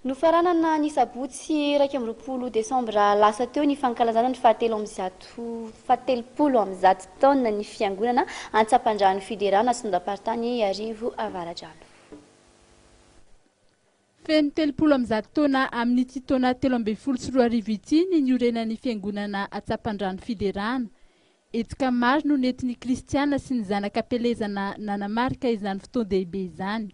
Nofaranana ny sabotsy 20 Desambra lasa teo ny fankalazana ny fahatelopolo amby zato taona ny fiangonana Antsapandrano Fiderana Sondapartany Arivo Avaradrano. Feno 30 amby zato taona amin'ity taona 13 ity ny niorenan'ny fiangonana Antsapandrano Fiderana. Etika maro no nentin'ny kristiana sy ny zanakapelezana nanamarika izany fotoan-dehibe izany.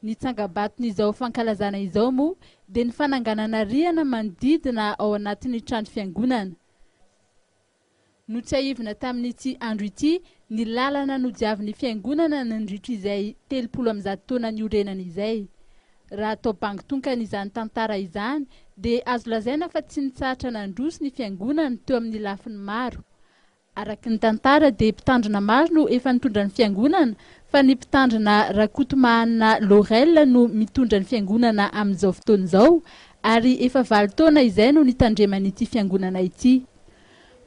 Ny tsangabaton'izao fankalazana izao moa dia ny fananganana riana manodidina ao anatin'ny trano fiangonana. No tsy aivina tamin'ity andro ity, ny lalana no diavin'ny fiangonana nandritra izay 30 amby zato taona niorenana izay. Raha atao bangotonkana izany tantara izany dia azo lazaina fa tsy nitsahatra nandroso ny fiangonana teo amin'ny lafiny maro. Araky ny tantara dia mpitandrina maro no efa nitondra ny fiangonana, fa ny mpitandrina Rakotomanina Laurel no mitondra ny fiangonana amin'izao fotoan'izao, ary efa 9 taona izay no nitandreman'ity fiangonana ity.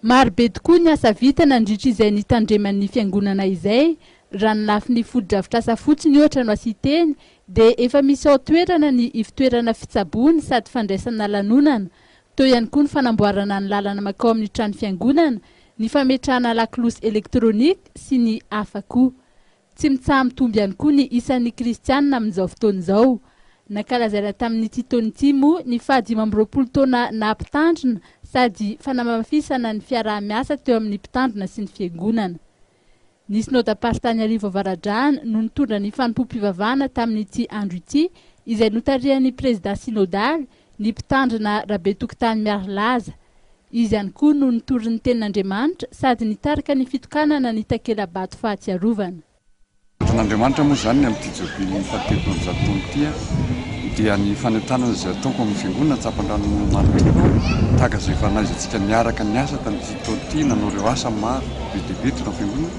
Maro be tokoa ny asa vita nandritra izay nitandreman'ny fiangonana izay. Raha ny lafiny foto-drafitr'asa fotsiny ohatra no asiteny, dia efa misy ao toerana ny ivitoerana fitsaboana sady fandraisana lanonana. Teo ihany koa ny fanamboarana ny lalana makao amin'ny trano fiangonana, ny fametrahana lakolosy elektrônika sy ny hafa koa. Tsy mitsaha mitomby ihany koa ny isan'ny kristianina amin'izao fotoan'izao. Nankalazaina tamin'ity taon'ity moa ny 20 taona nampitandrina sady fanamafisana ny fiaraha-miasa teo amin'ny mpitandrina sy ny fiangonana. Ny Sondapartany Arivo Avaradrano no nitondra ny fanompom-pivavahana tamin'ity andro ity, izay notarihan'ny président synodal, ny mpitandrina Rabe Tokotany Miarolaza. Izy ihany koa no nitory ny tenin'Andriamanitra sady nitarika ny fitokanana ny takela-bato fahatsiarovana. N'Andriamanitra moa zany amin'ity jobily 17 amby zato taona ity dia ny fanentanana izay ataoko amin'ny fiangonana Antsapandrano manontolo tahaka izay efa naizantsika niaraka ny asa tamin'ity taona ity, nanao ireo asa maro be dia be teo amin'ny fiangonana.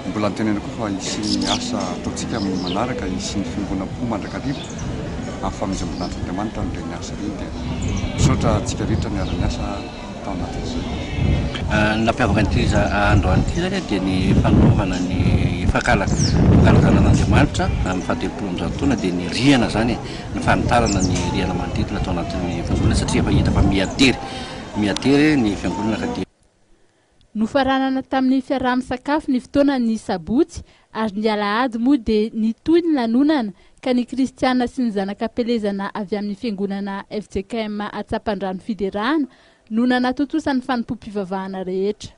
Mbola antenena koa fa hisy ny asa ataontsika amin'ny manaraka, hisy ny fiangonam-po mandrakariva amin'ny fahameziam-boninahitry'Andriamanitra amin'ireny asa ireny dia misaotra antsika rehetra niara niasa tao anatin'izay. Nampiavaka an'ity androany ity zany dia ny fanaovana ny fankalazana an'Andriamanitra amin'ny 17 taona dia ny riana zany, ny fanitarana ny riana manodidina tao anatin'ny fiangonana satria efa hita fa miatery ny fiangonana ka dia nofaranana tamin'ny fiaraha-misakafo ny fotoana ny sabotsy, ary ny alahady moa dia nitoy ny lanonana ka ny kristiana sy ny zanakapelezana avy amin'ny fiangonana FJKM Antsapandrano Fiderana no nanatotosa ny fanompom-pivavahana rehetra.